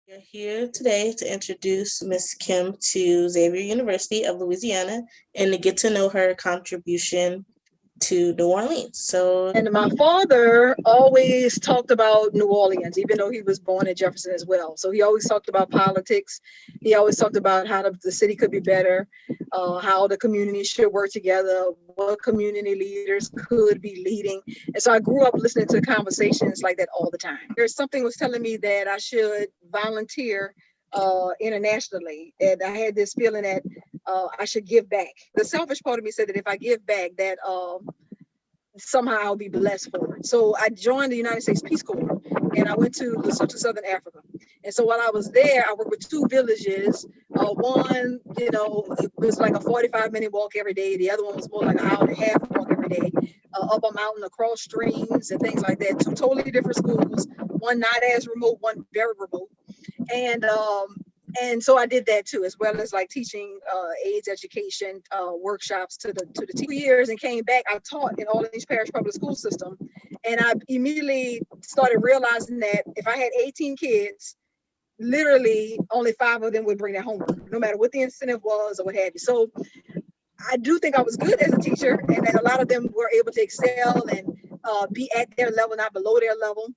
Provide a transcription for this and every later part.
We're here today to introduce Miss Kim to Xavier University of Louisiana and to get to know her contribution to New Orleans. And my father always talked about New Orleans, even though he was born in Jefferson as well. So he always talked about politics. He always talked about how the city could be better, how the community should work together, what community leaders could be leading. And so I grew up listening to conversations like that all the time. There's something was telling me that I should volunteer internationally. And I had this feeling that I should give back. The selfish part of me said that if I give back, that somehow I'll be blessed for it. So I joined the United States Peace Corps and I went to Lesotho, Southern Africa. And so while I was there, I worked with two villages. One, it was like a 45-minute walk every day. The other one was more like an hour and a half walk every day, up a mountain, across streams and things like that. Two totally different schools, one not as remote, one very remote. And so I did that too, as well as like teaching AIDS education workshops to the 2 years, and came back. I taught in Orleans Parish Public School System, and I immediately started realizing that if I had 18 kids, literally only 5 of them would bring their homework, no matter what the incentive was or what have you. So I do think I was good as a teacher, and that a lot of them were able to excel and be at their level, not below their level.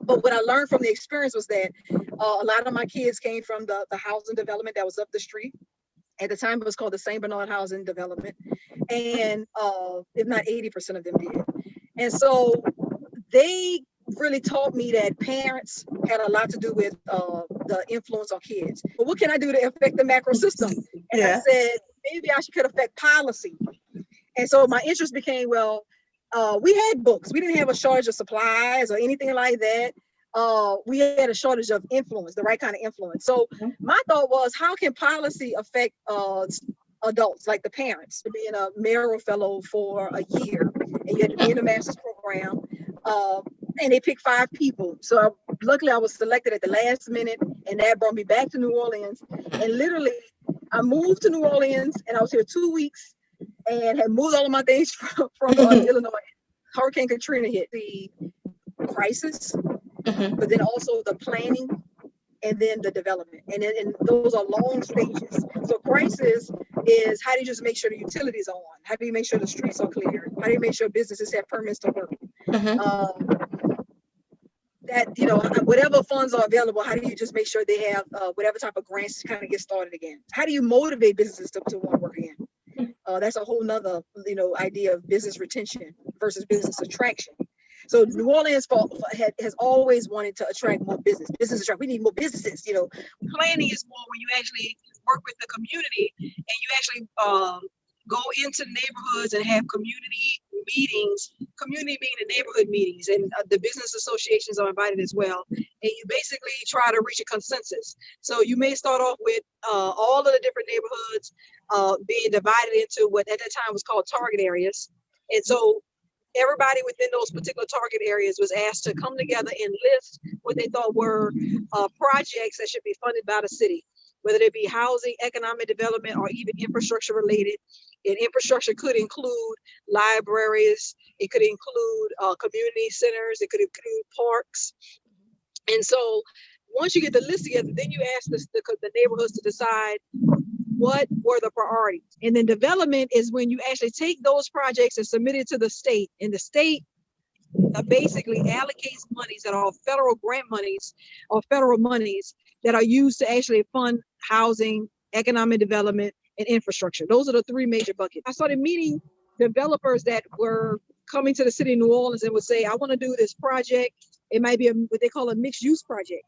But what I learned from the experience was that a lot of my kids came from the housing development that was up the street. At the time, it was called the St. Bernard Housing Development. And if not 80% of them did. And so they really taught me that parents had a lot to do with the influence on kids. But what can I do to affect the macro system? And I said, maybe I could affect policy. And so my interest became, we had books. We didn't have a shortage of supplies or anything like that. We had a shortage of influence, the right kind of influence. So my thought was, how can policy affect adults, like the parents? Being a Merrill Fellow for a year, and you had to be in a master's program, and they picked 5 people. So luckily I was selected at the last minute, and that brought me back to New Orleans. And literally, I moved to New Orleans, and I was here 2 weeks, and had moved all of my things from Illinois. Hurricane Katrina hit. The crisis, but then also the planning, and then the development. And those are long stages. So crisis is, how do you just make sure the utilities are on? How do you make sure the streets are clear? How do you make sure businesses have permits to work? Whatever funds are available, how do you just make sure they have whatever type of grants to kind of get started again? How do you motivate businesses to want to work again? That's a whole nother, idea of business retention versus business attraction. So New Orleans has always wanted to attract more business. We need more businesses. Planning is more when you actually work with the community and you actually go into neighborhoods and have community meetings. Community meaning the neighborhood meetings, and the business associations are invited as well. And you basically try to reach a consensus. So you may start off with all of the different neighborhoods being divided into what at that time was called target areas. And so everybody within those particular target areas was asked to come together and list what they thought were projects that should be funded by the city, whether it be housing, economic development, or even infrastructure related. And infrastructure could include libraries, it could include community centers, it could include parks. And so once you get the list together, then you ask the neighborhoods to decide what were the priorities. And then development is when you actually take those projects and submit it to the state, and the state basically allocates monies that are federal grant monies or federal monies that are used to actually fund housing, economic development, and infrastructure. Those are the 3 major buckets. I started meeting developers that were coming to the city of New Orleans and would say, I want to do this project. It might be what they call a mixed use project.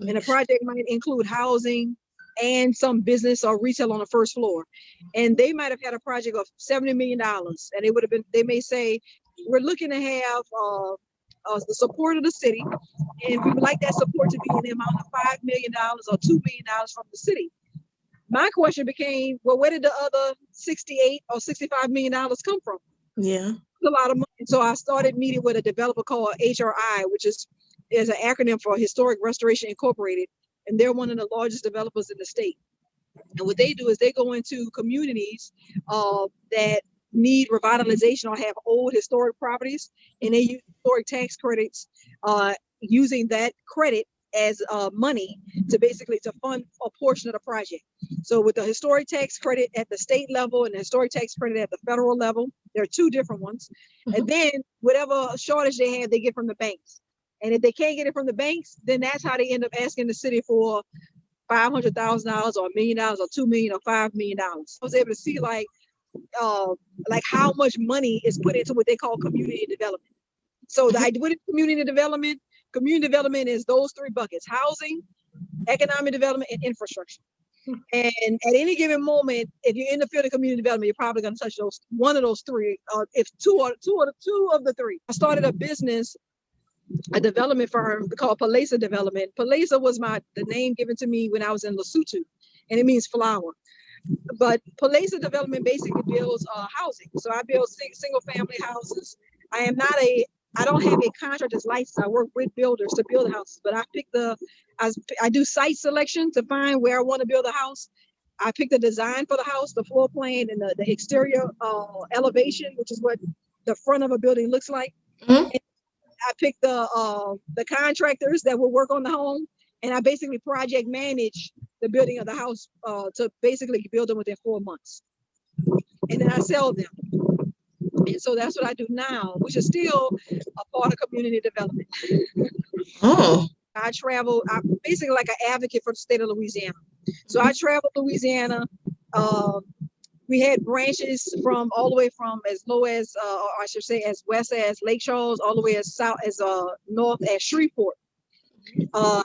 And the project might include housing and some business or retail on the first floor. And they might have had a project of $70 million. And they may say, we're looking to have the support of the city. And we would like that support to be in the amount of $5 million or $2 million from the city. My question became, well, where did the other $68 or $65 million come from? Yeah. A lot of money. And so I started meeting with a developer called HRI, which is an acronym for Historic Restoration Incorporated. And they're one of the largest developers in the state. And what they do is they go into communities that need revitalization or have old historic properties, and they use historic tax credits, using that credit as money to basically to fund a portion of the project. So with the historic tax credit at the state level and the historic tax credit at the federal level, there are two different ones. And then whatever shortage they have, they get from the banks. And if they can't get it from the banks, then that's how they end up asking the city for $500,000 or $1 million or $2 million or $5 million. I was able to see like how much money is put into what they call community development. So what is community development? Community development is those three buckets: housing, economic development, and infrastructure. And at any given moment, if you're in the field of community development, you're probably going to touch one of those three, if two of the three. I started a business, a development firm called Palesa Development. Palesa was the name given to me when I was in Lesotho, and it means flower. But Palesa Development basically builds housing. So I build single family houses. I don't have a contractor's license. I work with builders to build houses, but I do site selection to find where I want to build a house. I pick the design for the house, the floor plan, and the exterior elevation, which is what the front of a building looks like. And I pick the contractors that will work on the home, and I basically project manage the building of the house to basically build them within 4 months. And then I sell them. And so that's what I do now, which is still a part of community development. I travel, I'm basically like an advocate for the state of Louisiana. So I travel Louisiana. We had branches from all the way from as low as, or I should say as west as Lake Charles, all the way as south as north as Shreveport,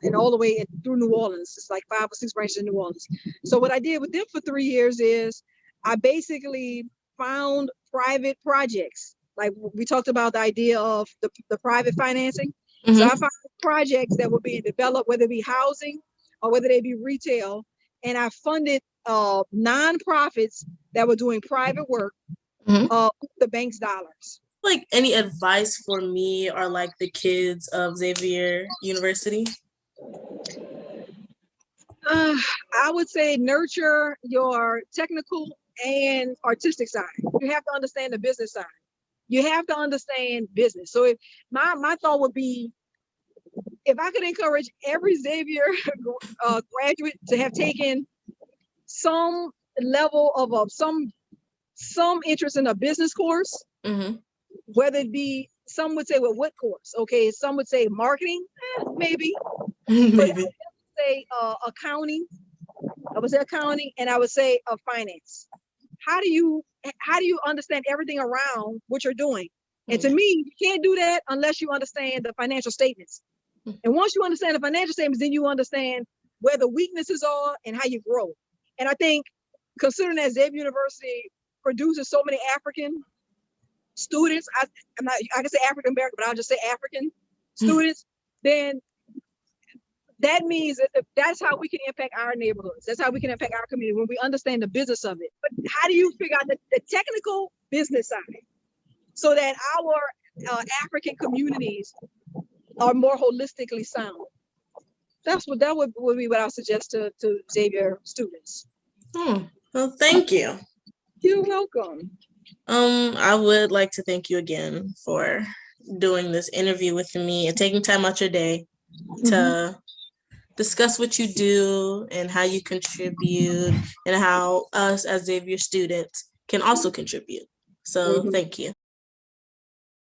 and all the way through New Orleans. It's like 5 or 6 branches in New Orleans. So what I did with them for 3 years is I basically found private projects. Like we talked about the idea of the private financing. So I found projects that were being developed, whether it be housing or whether they be retail. And I funded nonprofits that were doing private work with the bank's dollars. Like any advice for me or like the kids of Xavier University? I would say nurture your technical and artistic side. You have to understand the business side. You have to understand business. So if my thought would be, if I could encourage every Xavier graduate to have taken some level of some interest in a business course, whether it be, some would say, well, what course? Okay, some would say marketing, maybe. But I would say accounting. I would say accounting, and I would say finance. How do you understand everything around what you're doing? And to me, you can't do that unless you understand the financial statements. And once you understand the financial statements, then you understand where the weaknesses are and how you grow. And I think, considering that Xavier University produces so many African students, I can say African American, but I'll just say African students, then that means that that's how we can impact our neighborhoods. That's how we can impact our community, when we understand the business of it. But how do you figure out the technical business side so that our African communities are more holistically sound? That would be what I would suggest to Xavier students. Well, thank you. You're welcome. I would like to thank you again for doing this interview with me and taking time out your day to discuss what you do and how you contribute and how us as Xavier students can also contribute. So thank you.